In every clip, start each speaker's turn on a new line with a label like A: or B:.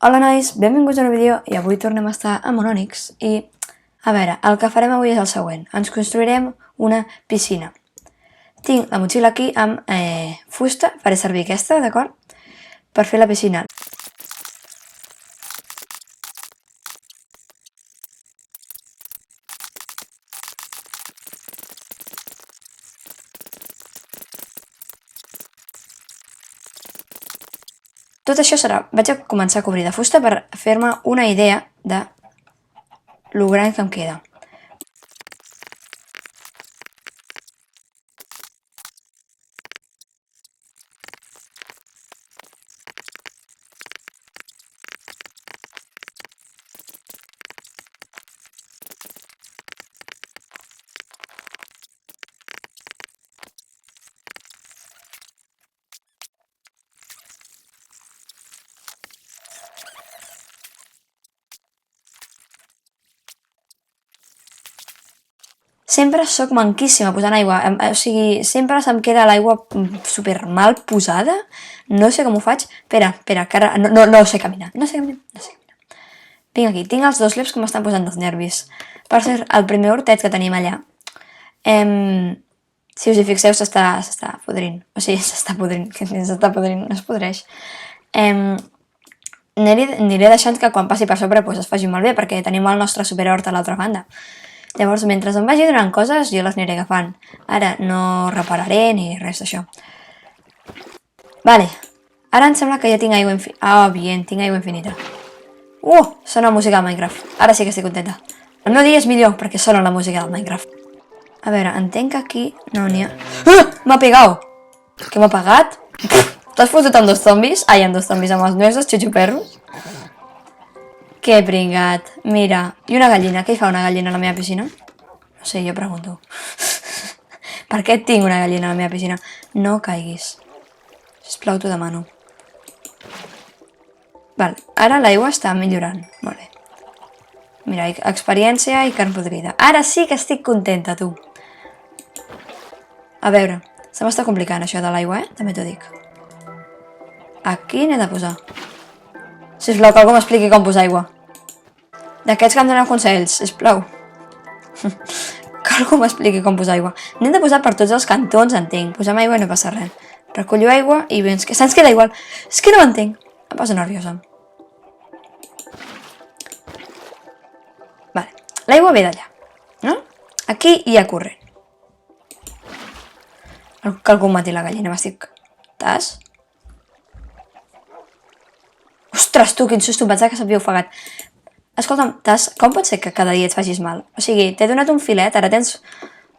A: Hola nois, benvinguts a un nou vídeo i avui tornem a estar a Monònix i a veure, el que farem avui és el següent, ens construirem una piscina. Tinc la motxilla aquí amb fusta, faré servir aquesta, d'acord? Per fer la piscina. Tot això serà, vaig a començar a cobrir de fusta per fer-me una idea de lo gran que em queda. Sempre sóc manquíssima posant aigua, o sigui, sempre se'm queda l'aigua super mal posada, no sé com ho faig. Espera, que ara no sé caminar, no sé caminar. Vinc aquí, tinc els dos leps que m'estan posant dels nervis. Per cert, el primer hortet que tenim allà, si us hi fixeu s'està podrint, o sigui, s'està podrint, no es podreix. Aniré deixant que quan passi per sobre es faci molt bé, perquè tenim el nostre superhort a l'altra banda. Llavors, mentre em vagi donant coses, jo les aniré agafant. Ara no repararé ni res d'això. Vale, ara em sembla que ja tinc aigua infinita. Ah, bien, tinc aigua infinita. Sona música del Minecraft. Ara sí que estic contenta. El meu dia és millor perquè sona la música del Minecraft. A veure, entenc que aquí no n'hi ha... M'ha pegat! Què m'ha pegat? T'has fotut amb dos zombis? Ai, amb dos zombis, amb els meus dos xuxuperros? Que pringat. Mira, i una gallina. Què hi fa una gallina a la meva piscina? No sé, jo pregunto. Per què tinc una gallina a la meva piscina? No caiguis. Sisplau, t'ho demano. Vale, ara l'aigua està millorant. Molt bé. Mira, experiència i carn podrida. Ara sí que estic contenta, tu. A veure, se m'està complicant això de l'aigua, També t'ho dic. Aquí n'he de posar. Sisplau, que algú m'expliqui com posar aigua. D'aquests que em donen consells, sisplau. Que algú m'expliqui com posar aigua. N'hem de posar per tots els cantons, entenc. Posem aigua i no passa res. Recollo aigua i se'ns queda igual. És que no m'entenc. Em poso nerviosa. Vale. L'aigua ve d'allà, no? Aquí hi ha corrent. Que algú mati la gallina, m'estic... Tas? Ostres, tu, quin susto, em pensava que s'havia ofegat. Escolta'm, Tas, com pot ser que cada dia et facis mal? O sigui, t'he donat un filet, ara tens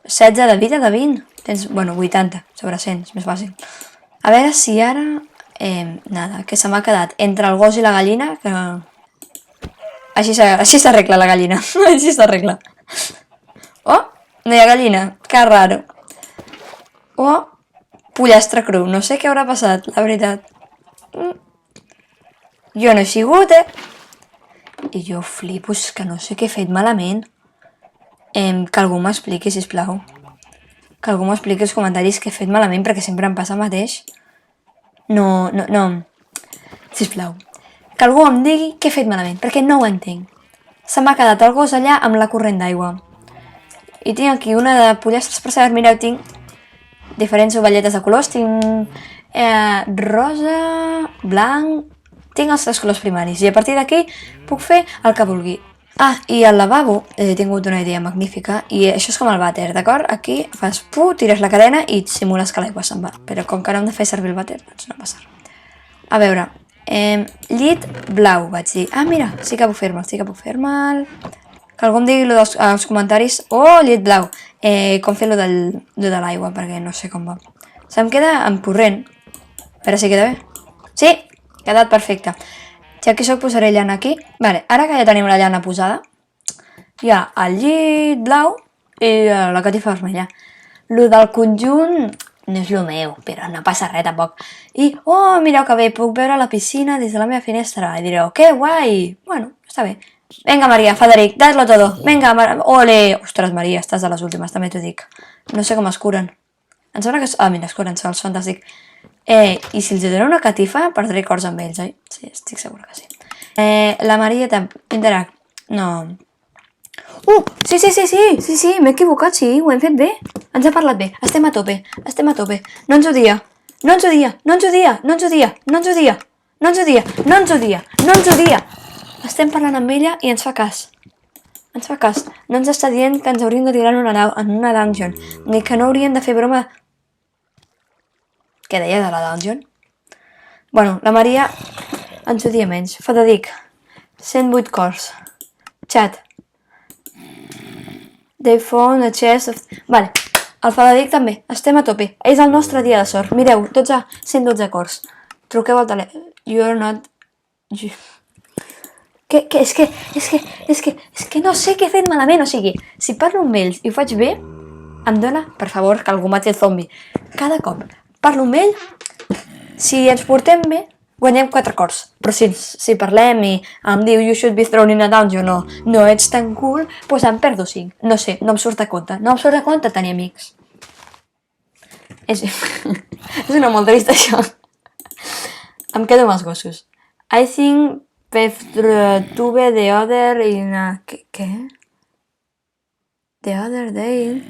A: 16 de vida de 20. Tens, 80 sobre 100, és més fàcil. A veure si ara... nada, que se m'ha quedat entre el gos i la gallina, que... Així s'arregla la gallina, així s'arregla. Oh, no hi ha gallina, que raro. Oh, pollastre cru, no sé què haurà passat, la veritat. Jo no he sigut, I jo flipo, és que no sé què he fet malament. Que algú m'expliqui, sisplau. Que algú m'expliqui els comentaris que he fet malament, perquè sempre em passa el mateix. No. Sisplau. Que algú em digui què he fet malament, perquè no ho entenc. Se m'ha quedat el gos allà amb la corrent d'aigua. I tinc aquí una de pollastres, per saber, mireu, tinc diferents ovelletes de colors. Tinc rosa, blanc... Tinc els 3 colors primaris i a partir d'aquí puc fer el que vulgui. Ah, i al lavabo he tingut una idea magnífica i això és com el vàter, d'acord? Aquí fas tires la cadena i simules que l'aigua se'n va. Però com que no hem de fer servir el vàter, doncs no passa res. A veure, llit blau, vaig dir. Ah, mira, sí que puc fer-me'l, Que algú em digui als comentaris, llit blau, com fer lo de l'aigua, perquè no sé com va. Se'm queda amb corrent. A veure si queda bé. Sí! Quedat perfecte. Si aquí soc, posaré llana aquí. Vale, ara que ja tenim la llana posada, hi ha el llit blau i la catifa vermella. Lo del conjunt no és lo meu, però no passa res tampoc. I, mireu que bé, puc veure la piscina des de la meva finestra. I direu, que guai! Bueno, està bé. Venga, Maria, Federic, dadlo todo. Venga, ole! Ostres, Maria, estàs de les últimes, també t'ho dic. No sé com es curen. Em sembla que... mira, es curen, els fantàstic. I si els dono una catifa, perdré cors amb ells, oi? Sí, estic segura que sí. La Maria també... Interact. No. Sí, m'he equivocat, sí, ho hem fet bé. Ens ha parlat bé, estem a tope. No ens odia. Estem parlant amb ella i ens fa cas. No ens està dient que ens hauríem de tirar en una dungeon, ni que no hauríem de fer broma... Què deia de la dungeon? Bueno, la Maria ens odia menys. Fadadic, 108 cors. Chat. They found a chest of... Vale, el Fadadic també, estem a tope. És el nostre dia de sort. Mireu, 112 cors. Truqueu al telèfon. You're not... És que no sé què he fet malament, o sigui, si parlo amb ells i ho faig bé, em dona, per favor, que algú mati el zombi. Cada cop parlo amb ell, si ens portem bé, guanyem 4 cors. Però si parlem i em diu you should be thrown in a dungeon o no ets tan cool, doncs em perdo 5. No sé, no em surt a compte. No em surt a compte tenir amics. És una molt trista, això. Em quedo amb els gossos. I think tuve the other in a... Què? The other day...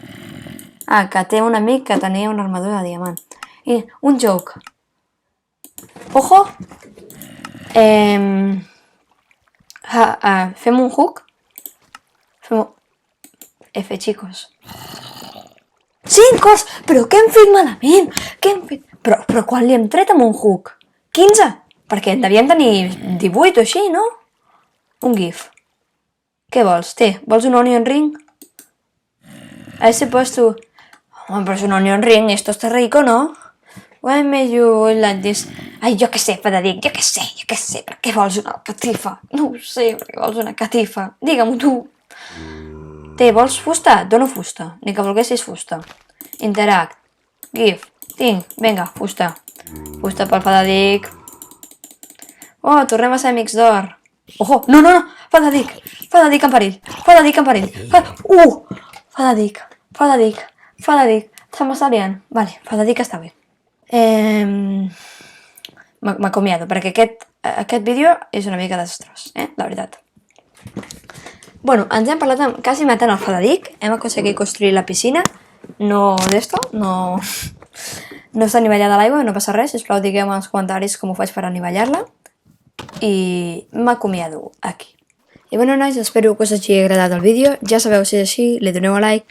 A: Ah, que té un amic que tenia una armadura de diamant. I un joke. Ojo! Fem un hook? F, chicos. 5 cors! Però què hem fet malament? Però quan li hem tret amb un hook? 15? Perquè en devíem tenir 18 o així, no? Un gif. Què vols? Vols un onion ring? I supposed to... Home, però és un onion ring, esto está rico, ¿no? Why made you like this? Ai, jo què sé, Fadadic, jo què sé, per què vols una catifa? No ho sé, per què vols una catifa? Digue-m'ho tu. Vols fusta? Dono fusta, ni que volguessis fusta. Interact, gif, tinc, vinga, fusta. Fusta pel Fadadic. Oh, tornem a ser amics d'or. Ojo, no, Fadadic en perill. Fadadic, se m'està liant. Vale, Fadadic està bé. M'acomiado, perquè aquest vídeo és una mica desastrós, la veritat. Bueno, ens hem parlat quasi matant el Fadadic, hem aconseguit construir la piscina, no està anivellada l'aigua, no passa res, sisplau digueu als comentaris com ho faig per anivellar-la, i m'acomiado aquí. I bueno, nois, espero que us hagi agradat el vídeo, ja sabeu, si és així, li doneu a like,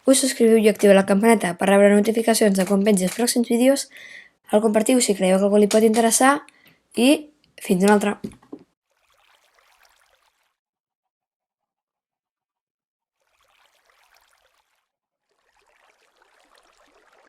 A: us subscriviu i activeu la campaneta per rebre notificacions de quan pengi els pròxims vídeos, el compartiu si creieu que algú li pot interessar i fins una altra.